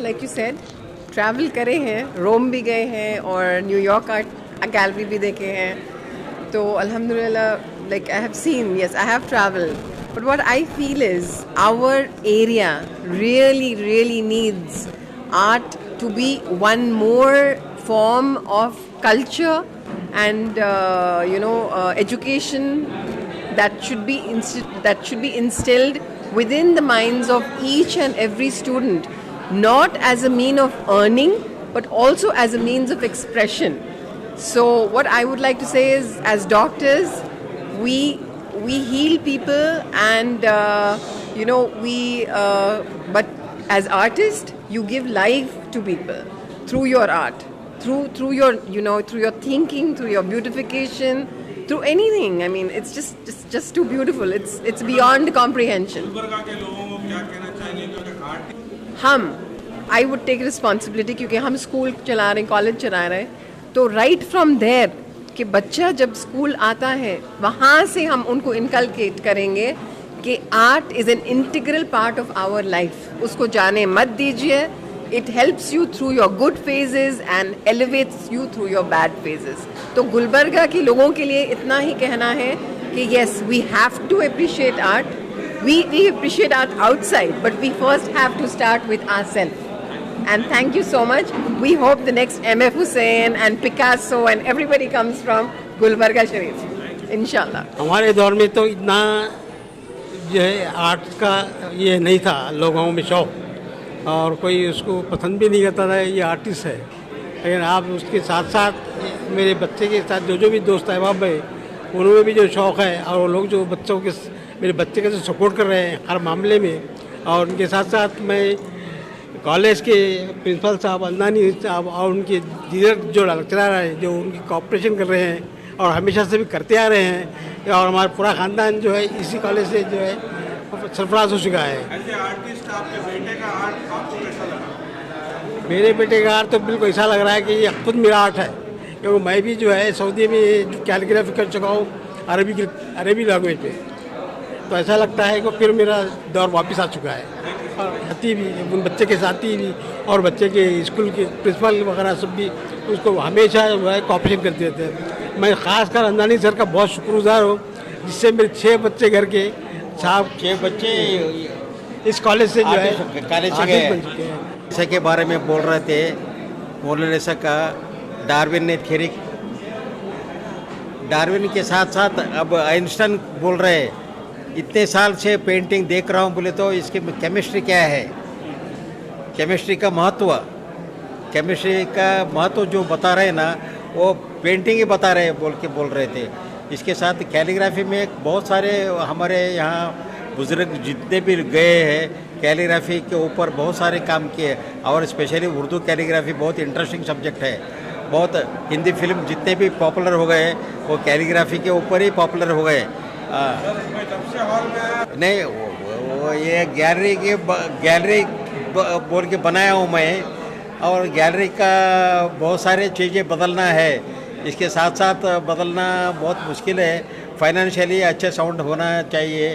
like you said, travel करे हैं, रोम भी गए हैं और न्यूयॉर्क आर्ट गैलरी भी देखे हैं. तो अल्हम्दुलिल्लाह, like I have seen, yes, I have traveled. But what I feel is our area really needs art to be one more form of culture and education that should be instilled within the minds of each and every student, not as a mean of earning but also as a means of expression. So what I would like to say is, as doctors, we heal people and but as artists you give life to people through your art, through your through your thinking, through your beautification, through anything. I mean, it's just too beautiful. It's beyond comprehension. I would take responsibility क्योंकि हम school चला रहे हैं, college चला रहे हैं, तो right from there कि बच्चा जब स्कूल आता है वहाँ से हम उनको इनकलकेट करेंगे कि art is an integral part of our life. उसको जाने मत दीजिए. It helps you through your good phases and elevates you through your bad phases. तो गुलबर्गा के लोगों के लिए इतना ही कहना है कि yes, we have to appreciate art. We appreciate art outside, but we first have to start with ourselves. And thank you so much. We hope the next M.F. Hussain and Picasso and everybody comes from Gulbarga Sharif. Inshallah. हमारे दौर में तो इतना जो है art का ये नहीं था लोगों में शौक, और कोई उसको पसंद भी नहीं करता था ये आर्टिस्ट है. लेकिन आप उसके साथ साथ मेरे बच्चे के साथ जो भी दोस्त अहबाब है उनमें भी जो शौक़ है, और वो लोग जो बच्चों के मेरे बच्चे का जो सपोर्ट कर रहे हैं हर मामले में. और उनके साथ साथ मैं कॉलेज के प्रिंसिपल साहब अल्लानी साहब और उनके डीलर जो लेक्चरर हैं जो उनकी कोऑपरेशन कर रहे हैं और हमेशा से भी करते आ रहे हैं, और हमारा पूरा ख़ानदान जो है इसी कॉलेज से जो है सरफराज हो चुका है. ऐसे आर्टिस्ट आपके बेटे का आर्ट आपको कैसा लगा? मेरे बेटे का आर्ट तो बिल्कुल ऐसा लग रहा है कि ये खुद मेरा आर्ट है, क्योंकि मैं भी जो है सऊदी में कैलीग्राफी कर चुका हूँ अरबी लैंग्वेज पे. तो ऐसा लगता है कि फिर मेरा दौर वापस आ चुका है. और साथी भी उन बच्चे के साथी भी और बच्चे के स्कूल के प्रिंसिपल वगैरह सब भी उसको हमेशा जो है कोऑपरेशन करते रहते हैं. मैं ख़ासकर अंदानी सर का बहुत शुक्रगुजार हूँ जिससे मेरे 6 बच्चे घर के साहब 6 बच्चे इस कॉलेज से जो है कॉलेज से गए बन चुके हैं. इसे के बारे में बोल रहे थे मौलाना साहब का डार्विन ने थ्योरी, डार्विन के साथ साथ अब आइंस्टाइन बोल रहे हैं. इतने साल से पेंटिंग देख रहा हूँ बोले तो इसकी केमिस्ट्री क्या है, केमिस्ट्री का महत्व जो बता रहे हैं ना वो पेंटिंग ही बता रहे बोल रहे थे. इसके साथ कैलीग्राफी में बहुत सारे हमारे यहाँ बुजुर्ग जितने भी गए हैं कैलीग्राफी के ऊपर बहुत सारे काम किए, और स्पेशली उर्दू कैलीग्राफी बहुत इंटरेस्टिंग सब्जेक्ट है. बहुत हिंदी फिल्म जितने भी पॉपुलर हो गए वो कैलीग्राफी के ऊपर ही पॉपुलर हो गए. नहीं वो ये गैलरी बोल के बनाया हूँ मैं, और गैलरी का बहुत सारे चीज़ें बदलना है. इसके साथ साथ बदलना बहुत मुश्किल है. फाइनेंशियली अच्छा साउंड होना चाहिए.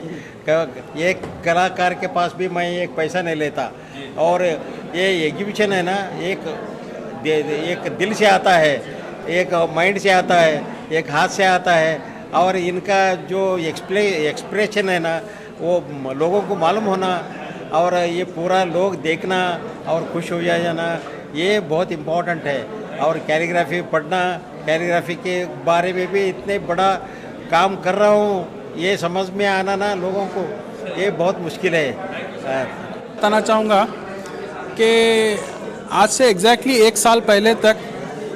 एक कलाकार के पास भी मैं एक पैसा नहीं लेता, और ये एग्जीबिशन है ना एक दिल से आता है, एक माइंड से आता है, एक हाथ से आता है, और इनका जो एक्सप्रेशन है ना वो लोगों को मालूम होना, और ये पूरा लोग देखना और खुश हो जाना, ये बहुत इम्पोर्टेंट है. और कैलीग्राफी पढ़ना, कैलीग्राफी के बारे में भी इतने बड़ा काम कर रहा हूँ, ये समझ में आना ना लोगों को ये बहुत मुश्किल है. बताना चाहूँगा कि आज से एग्जैक्टली 1 साल पहले तक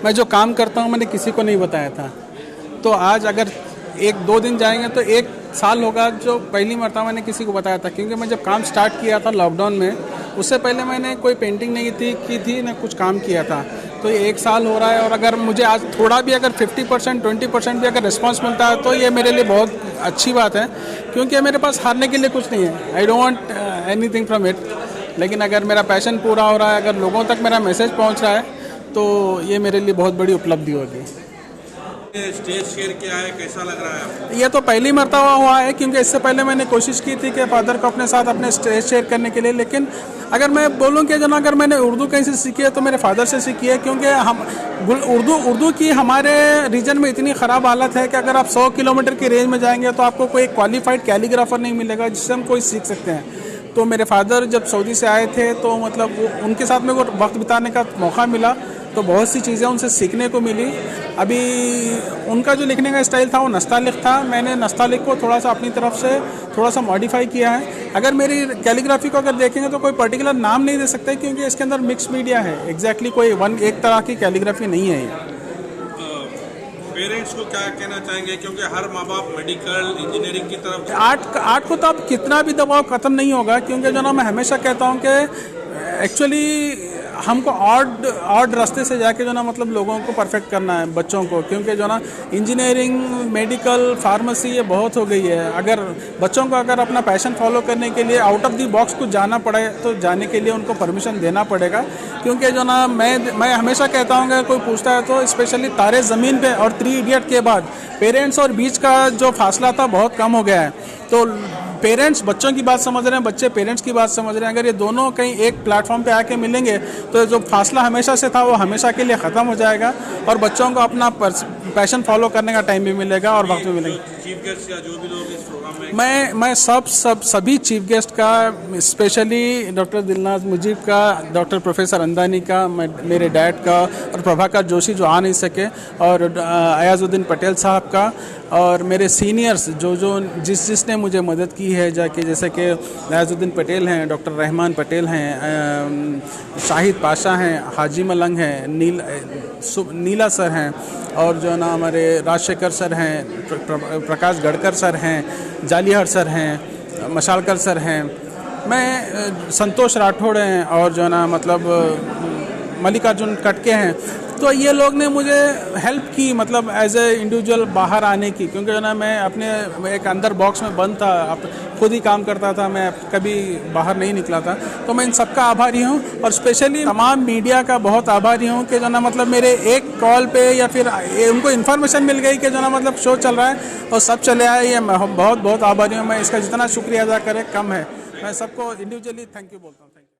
मैं जो काम करता हूँ मैंने किसी को नहीं बताया था. तो आज अगर 1-2 दिन जाएंगे तो 1 साल होगा जो पहली मरतबा मैंने किसी को बताया था. क्योंकि मैं जब काम स्टार्ट किया था लॉकडाउन में, उससे पहले मैंने कोई पेंटिंग नहीं की थी ना कुछ काम किया था. तो ये 1 साल हो रहा है, और अगर मुझे आज थोड़ा भी अगर 50% 20% भी अगर रिस्पांस मिलता है तो ये मेरे लिए बहुत अच्छी बात है. क्योंकि मेरे पास हारने के लिए कुछ नहीं है. I don't want anything from it. लेकिन अगर मेरा पैशन पूरा हो रहा है, अगर लोगों तक मेरा मैसेज पहुँच रहा है, तो ये मेरे लिए बहुत बड़ी उपलब्धि होगी. ये स्टेज शेयर किया है, कैसा लग रहा है आपको? ये तो पहली मर्तबा हुआ है, क्योंकि इससे पहले मैंने कोशिश की थी कि फादर को अपने साथ अपने स्टेज शेयर करने के लिए, लेकिन अगर मैं बोलूं कि जो ना अगर मैंने उर्दू कहीं से सीखी है तो मेरे फादर से सीखी है, क्योंकि हम उर्दू की हमारे रीजन में इतनी ख़राब हालत है कि अगर आप 100 किलोमीटर की रेंज में जाएंगे तो आपको कोई क्वालिफाइड कैलीग्राफर नहीं मिलेगा जिससे हम कोई सीख सकते हैं। तो मेरे फादर जब सऊदी से आए थे तो मतलब उनके साथ मेरे को वक्त बिताने का मौका मिला, तो बहुत सी चीज़ें उनसे सीखने को मिली। अभी उनका जो लिखने का स्टाइल था वो नस्तालिक था, मैंने नस्तालिक को थोड़ा सा अपनी तरफ से थोड़ा सा मॉडिफाई किया है। अगर मेरी कैलीग्राफी को अगर देखेंगे तो कोई पर्टिकुलर नाम नहीं दे सकते, क्योंकि इसके अंदर मिक्स मीडिया है, एग्जैक्टली कोई एक तरह की कैलीग्राफी नहीं है ये। पेरेंट्स को क्या कहना चाहेंगे, क्योंकि हर माँ बाप मेडिकल इंजीनियरिंग की तरफ आर्ट को तो अब कितना भी दबाव ख़त्म नहीं होगा, क्योंकि जो ना मैं हमेशा कहता हूँ कि एक्चुअली हमको ऑड रास्ते से जाके जो ना मतलब लोगों को परफेक्ट करना है, बच्चों को, क्योंकि जो ना इंजीनियरिंग, मेडिकल, फार्मेसी ये बहुत हो गई है। अगर बच्चों को अगर अपना पैशन फॉलो करने के लिए आउट ऑफ द बॉक्स कुछ जाना पड़े तो जाने के लिए उनको परमिशन देना पड़ेगा, क्योंकि जो ना मैं हमेशा कहता हूँ अगर कोई पूछता है तो स्पेशली तारे ज़मीन पे और 3 इडियट के बाद पेरेंट्स और बीच का जो फासला था बहुत कम हो गया है। तो पेरेंट्स बच्चों की बात समझ रहे हैं, बच्चे पेरेंट्स की बात समझ रहे हैं। अगर ये दोनों कहीं एक प्लेटफॉर्म पे आके मिलेंगे तो जो फासला हमेशा से था वो हमेशा के लिए ख़त्म हो जाएगा और बच्चों को अपना पैशन फॉलो करने का टाइम भी मिलेगा और वक्त भी मिलेगा। चीफ गेस्ट या जो भी लोग इस प्रोग्राम में मैं सभी चीफ गेस्ट का, स्पेशली डॉक्टर दिलनाज मुजीब का, डॉक्टर प्रोफेसर अंदानी का, मेरे डैड का और प्रभाकर जोशी जो आ नहीं सके, और अयाजुद्दीन पटेल साहब का, और मेरे सीनियर्स जो जिसने मुझे मदद की है जाके, जैसे कि अयाजुद्दीन पटेल हैं, डॉक्टर रहमान पटेल हैं, शाहिद पाशा हैं, हाजी मलंग हैं, नीला सर हैं, और जो ना हमारे राजशेखर सर हैं, प्रकाश गडकर सर हैं, जालिहर सर हैं, मशालकर सर हैं, मैं संतोष राठौड़ हैं, और जो ना मतलब मल्लिकार्जुन कटके हैं। तो ये लोग ने मुझे हेल्प की, मतलब एज ए इंडिविजुअल बाहर आने की, क्योंकि जो ना मैं अपने एक अंदर बॉक्स में बंद था, खुद ही काम करता था, मैं कभी बाहर नहीं निकला था। तो मैं इन सबका आभारी हूँ, और स्पेशली तमाम मीडिया का बहुत आभारी हूँ कि जो ना मतलब मेरे एक कॉल पे या फिर उनको इन्फॉर्मेशन मिल गई कि जो ना मतलब शो चल रहा है और सब चले आए। ये मैं बहुत बहुत आभारी हूँ। मैं इसका जितना शुक्रिया अदा करें कम है। मैं सबको इंडिविजुअली थैंक यू बोलता हूँ।